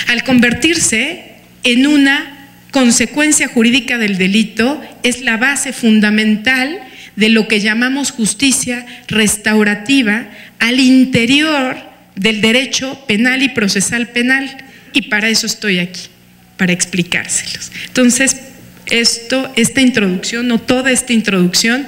Al convertirse en una consecuencia jurídica del delito, es la base fundamental de lo que llamamos justicia restaurativa al interior del derecho penal y procesal penal. Y para eso estoy aquí, para explicárselos. Entonces, esta introducción, o toda esta introducción,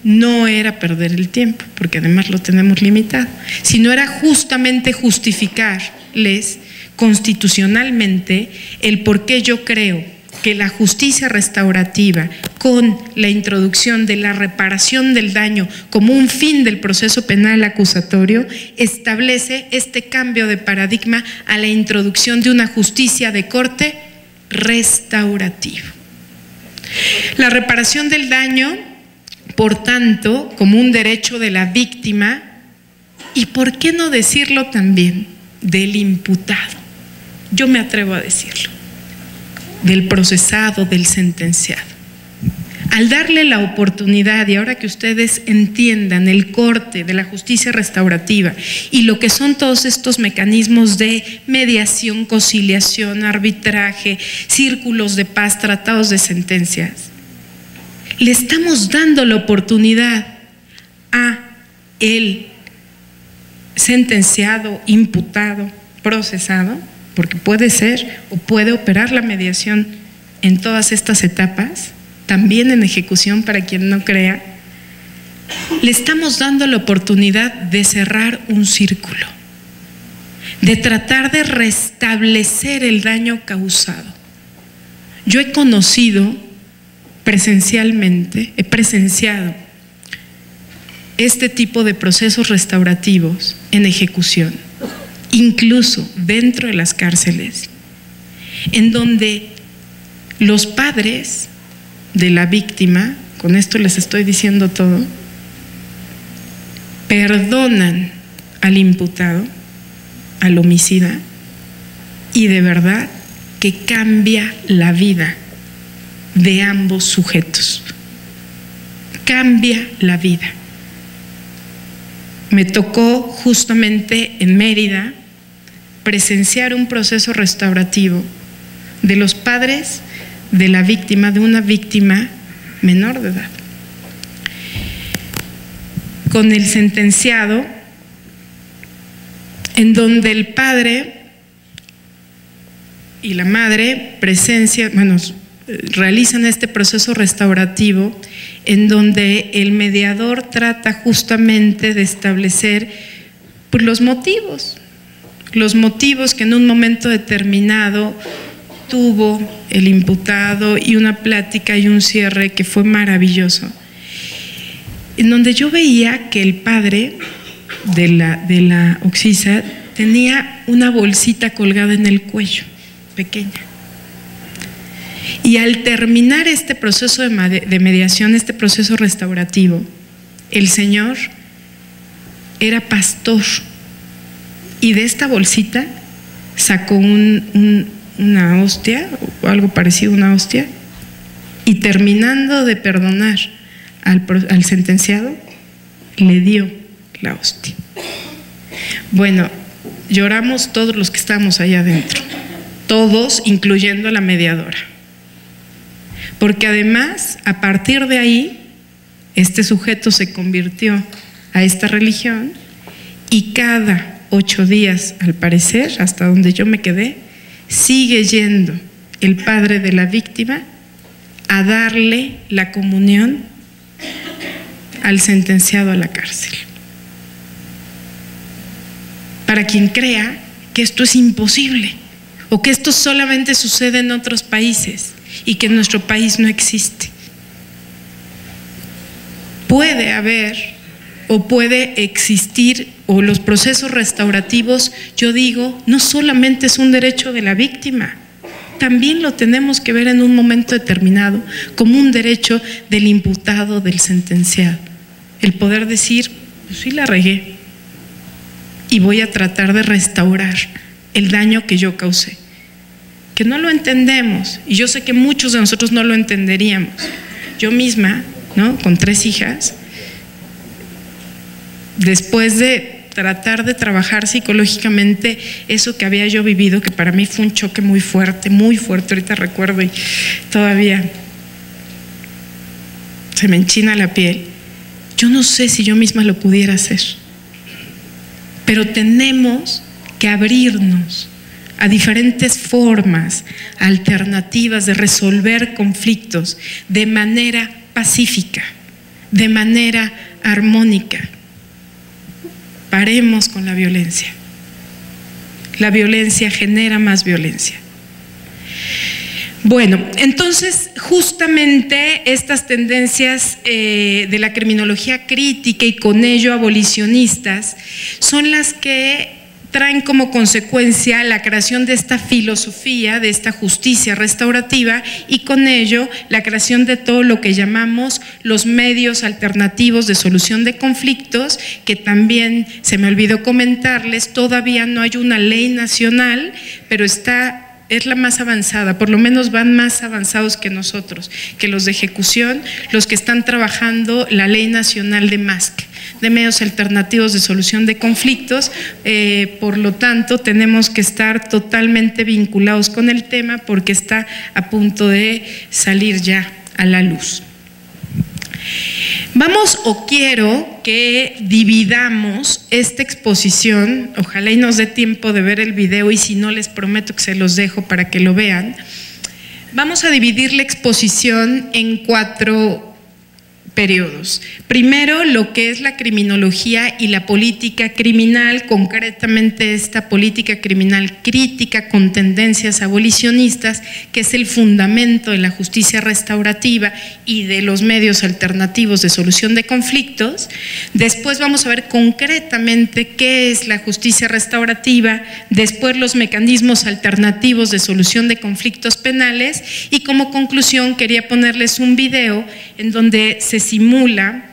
no era perder el tiempo, porque además lo tenemos limitado, sino era justamente justificarles constitucionalmente el por qué yo creo que la justicia restaurativa, con la introducción de la reparación del daño como un fin del proceso penal acusatorio, establece este cambio de paradigma a la introducción de una justicia de corte restaurativo. La reparación del daño, por tanto, como un derecho de la víctima, y por qué no decirlo también, del imputado. Yo me atrevo a decirlo, del procesado, del sentenciado. Al darle la oportunidad, y ahora que ustedes entiendan el corte de la justicia restaurativa y lo que son todos estos mecanismos de mediación, conciliación, arbitraje, círculos de paz, tratados de sentencias, le estamos dando la oportunidad a el sentenciado, imputado, procesado, porque puede ser o puede operar la mediación en todas estas etapas, también en ejecución para quien no crea, le estamos dando la oportunidad de cerrar un círculo, de tratar de restablecer el daño causado. Yo he conocido presencialmente, he presenciado este tipo de procesos restaurativos en ejecución, incluso dentro de las cárceles, en donde los padres de la víctima, con esto les estoy diciendo todo, perdonan al imputado, al homicida, y de verdad que cambia la vida de ambos sujetos. Cambia la vida. Me tocó justamente en Mérida presenciar un proceso restaurativo de los padres de la víctima, de una víctima menor de edad, con el sentenciado, en donde el padre y la madre realizan este proceso restaurativo, en donde el mediador trata justamente de establecer pues, los motivos que en un momento determinado tuvo el imputado, y una plática y un cierre que fue maravilloso, en donde yo veía que el padre de la occisa tenía una bolsita colgada en el cuello, pequeña. Y al terminar este proceso de mediación, este proceso restaurativo, el señor era pastor, y de esta bolsita sacó una hostia, o algo parecido a una hostia, y terminando de perdonar al sentenciado, le dio la hostia. Bueno, lloramos todos los que estábamos allá adentro, todos, incluyendo a la mediadora. Porque además, a partir de ahí, este sujeto se convirtió a esta religión, y cada 8 días, al parecer, hasta donde yo me quedé, sigue yendo el padre de la víctima a darle la comunión al sentenciado a la cárcel. Para quien crea que esto es imposible, o que esto solamente sucede en otros países y que en nuestro país no existe. Puede haber o puede existir, o los procesos restaurativos, yo digo, no solamente es un derecho de la víctima, también lo tenemos que ver en un momento determinado como un derecho del imputado, del sentenciado. El poder decir, pues sí la regué y voy a tratar de restaurar el daño que yo causé. Que no lo entendemos, y yo sé que muchos de nosotros no lo entenderíamos. Yo misma, ¿no?, con 3 hijas, después de tratar de trabajar psicológicamente eso que había yo vivido, que para mí fue un choque muy fuerte, ahorita recuerdo y todavía se me enchina la piel. Yo no sé si yo misma lo pudiera hacer, pero tenemos que abrirnos a diferentes formas alternativas de resolver conflictos de manera pacífica, de manera armónica. Paremos con la violencia. La violencia genera más violencia. Bueno, entonces justamente estas tendencias de la criminología crítica y con ello abolicionistas son las que traen como consecuencia la creación de esta filosofía, de esta justicia restaurativa y con ello la creación de todo lo que llamamos los medios alternativos de solución de conflictos, que también se me olvidó comentarles, todavía no hay una ley nacional, pero es la más avanzada, por lo menos van más avanzados que nosotros, que los de ejecución, los que están trabajando la ley nacional de MASC, de medios alternativos de solución de conflictos. Por lo tanto, tenemos que estar totalmente vinculados con el tema porque está a punto de salir ya a la luz. Vamos, o quiero que dividamos esta exposición, ojalá y nos dé tiempo de ver el video y si no les prometo que se los dejo para que lo vean. Vamos a dividir la exposición en 4 periodos. Primero, lo que es la criminología y la política criminal, concretamente esta política criminal crítica con tendencias abolicionistas, que es el fundamento de la justicia restaurativa y de los medios alternativos de solución de conflictos. Después vamos a ver concretamente qué es la justicia restaurativa, después los mecanismos alternativos de solución de conflictos penales y como conclusión quería ponerles un video en donde se simula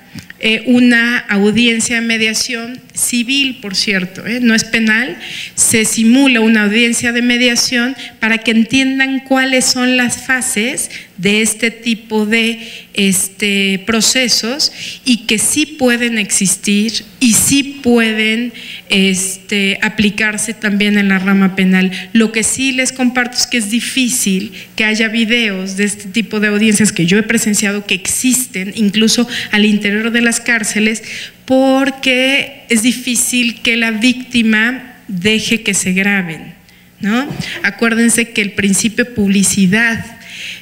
una audiencia de mediación civil, por cierto, no es penal, se simula una audiencia de mediación para que entiendan cuáles son las fases de este tipo de procesos y que sí pueden existir y sí pueden aplicarse también en la rama penal. Lo que sí les comparto es que es difícil que haya videos de este tipo de audiencias que yo he presenciado, que existen incluso al interior de las cárceles, porque es difícil que la víctima deje que se graben, ¿no? Acuérdense que el principio de publicidad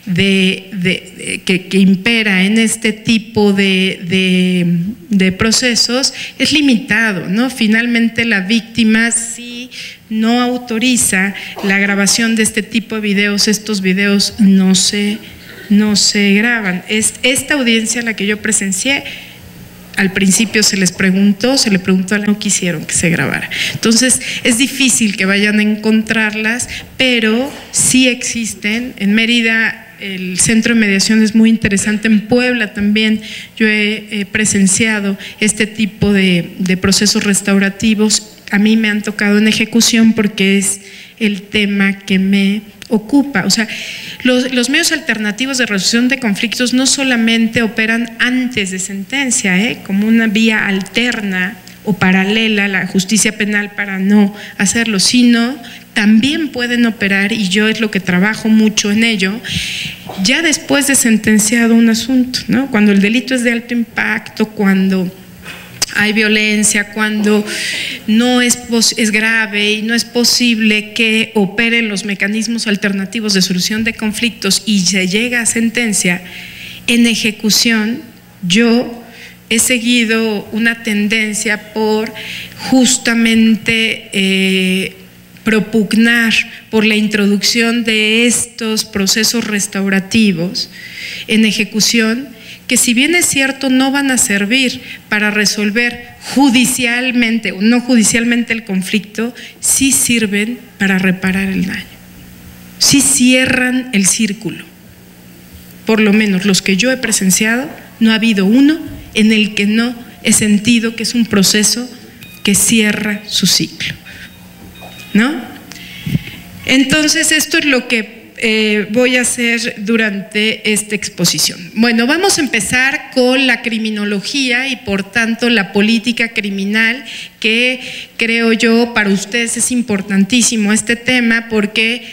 que impera en este tipo de procesos es limitado, ¿no? Finalmente la víctima sí no autoriza la grabación de este tipo de videos, estos videos no se graban. Esta audiencia a la que yo presencié, al principio se le preguntó no quisieron que se grabara. Entonces es difícil que vayan a encontrarlas, pero sí existen. En Mérida el centro de mediación es muy interesante, en Puebla también yo he presenciado este tipo de procesos restaurativos. A mí me han tocado en ejecución porque es el tema que me ocupa. O sea, los medios alternativos de resolución de conflictos no solamente operan antes de sentencia, como una vía alterna o paralela a la justicia penal para no hacerlo, sino también pueden operar, y yo es lo que trabajo mucho en ello, ya después de sentenciado un asunto, ¿no? Cuando el delito es de alto impacto, cuando hay violencia, cuando no es grave y no es posible que operen los mecanismos alternativos de solución de conflictos y se llega a sentencia. En ejecución, yo he seguido una tendencia por justamente propugnar por la introducción de estos procesos restaurativos en ejecución, que si bien es cierto no van a servir para resolver judicialmente o no judicialmente el conflicto, sí sirven para reparar el daño, sí cierran el círculo. Por lo menos los que yo he presenciado, no ha habido uno en el que no he sentido que es un proceso que cierra su ciclo, ¿no? Entonces esto es lo que voy a hacer durante esta exposición. Bueno, vamos a empezar con la criminología y por tanto la política criminal, que creo yo para ustedes es importantísimo este tema, porque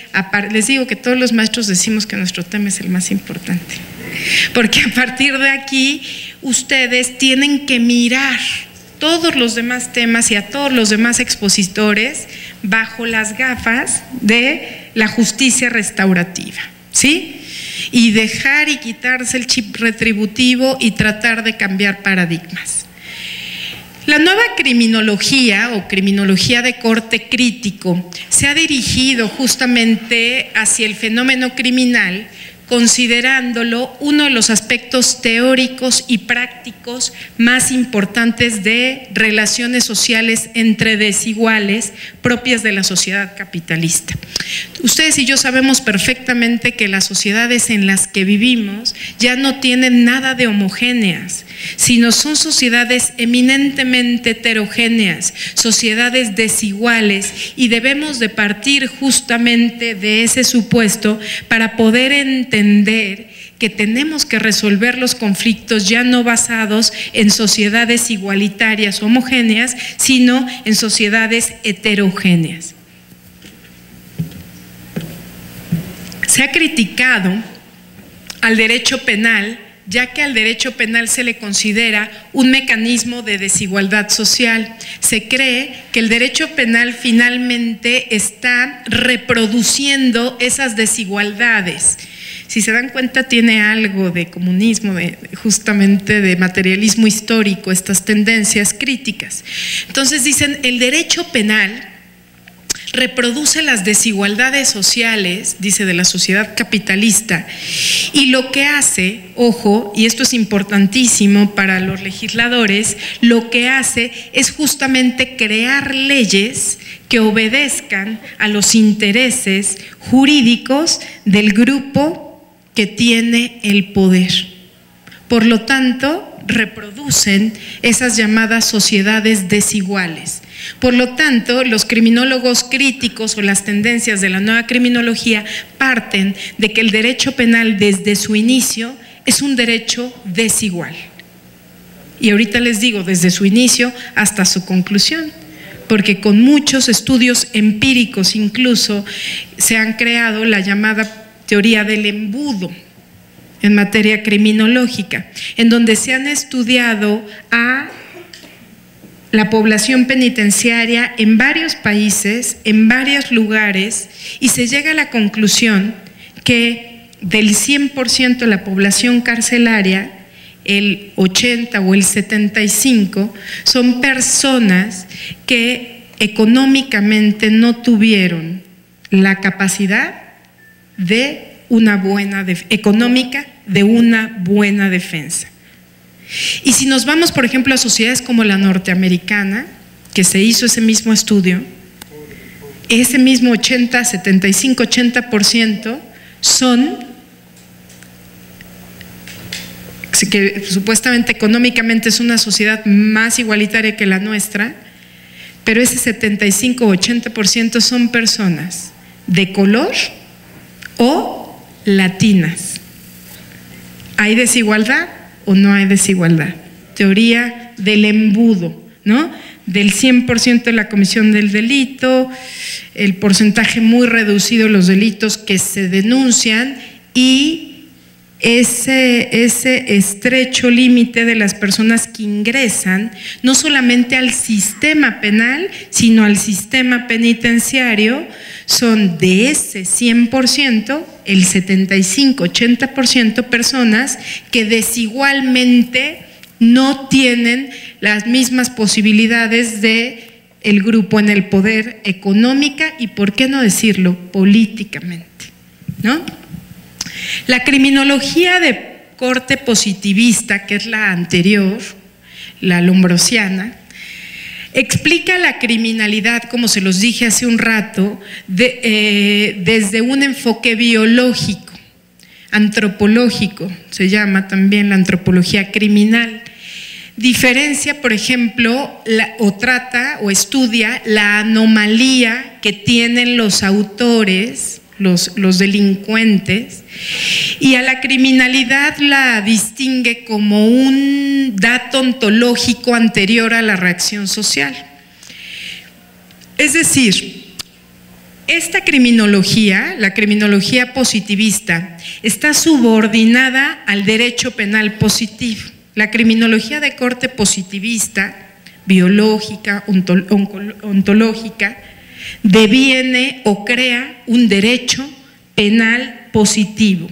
les digo que todos los maestros decimos que nuestro tema es el más importante, porque a partir de aquí ustedes tienen que mirar todos los demás temas y a todos los demás expositores bajo las gafas de la justicia restaurativa, ¿sí? Y dejar y quitarse el chip retributivo y tratar de cambiar paradigmas. La nueva criminología o criminología de corte crítico se ha dirigido justamente hacia el fenómeno criminal, considerándolo uno de los aspectos teóricos y prácticos más importantes de relaciones sociales entre desiguales propias de la sociedad capitalista. Ustedes y yo sabemos perfectamente que las sociedades en las que vivimos ya no tienen nada de homogéneas, sino son sociedades eminentemente heterogéneas, sociedades desiguales, y debemos de partir justamente de ese supuesto para poder entender que tenemos que resolver los conflictos ya no basados en sociedades igualitarias homogéneas, sino en sociedades heterogéneas. Se ha criticado al derecho penal, ya que al derecho penal se le considera un mecanismo de desigualdad social. Se cree que el derecho penal finalmente está reproduciendo esas desigualdades. Si se dan cuenta, tiene algo de comunismo, justamente de materialismo histórico, estas tendencias críticas. Entonces dicen, el derecho penal reproduce las desigualdades sociales, dice, de la sociedad capitalista, y lo que hace, ojo, y esto es importantísimo para los legisladores, lo que hace es justamente crear leyes que obedezcan a los intereses jurídicos del grupo que tiene el poder. Por lo tanto, reproducen esas llamadas sociedades desiguales. Por lo tanto, los criminólogos críticos o las tendencias de la nueva criminología parten de que el derecho penal desde su inicio es un derecho desigual. Y ahorita les digo, desde su inicio hasta su conclusión, porque con muchos estudios empíricos incluso se han creado la llamada teoría del embudo en materia criminológica, en donde se han estudiado a la población penitenciaria en varios países, en varios lugares, y se llega a la conclusión que del 100% de la población carcelaria, el 80 o el 75 son personas que económicamente no tuvieron la capacidad de una buena defensa. Y si nos vamos, por ejemplo, a sociedades como la norteamericana, que se hizo ese mismo estudio, ese mismo 80% son que supuestamente económicamente es una sociedad más igualitaria que la nuestra, pero ese 75 o 80% son personas de color o latinas. ¿Hay desigualdad o no hay desigualdad? Teoría del embudo, ¿no? Del 100% de la comisión del delito, el porcentaje muy reducido de los delitos que se denuncian y ese estrecho límite de las personas que ingresan no solamente al sistema penal, sino al sistema penitenciario, son de ese 100%, el 75-80% personas que desigualmente no tienen las mismas posibilidades de el grupo en el poder económica y, por qué no decirlo, políticamente, ¿no? La criminología de corte positivista, que es la anterior, la lombrosiana, explica la criminalidad, como se los dije hace un rato, desde un enfoque biológico, antropológico, se llama también la antropología criminal, diferencia, por ejemplo, o trata o estudia la anomalía que tienen los autores, los delincuentes, y a la criminalidad la distingue como un dato ontológico anterior a la reacción social. Es decir, esta criminología, la criminología positivista, está subordinada al derecho penal positivo. La criminología de corte positivista, biológica, ontológica, deviene o crea un derecho penal positivo.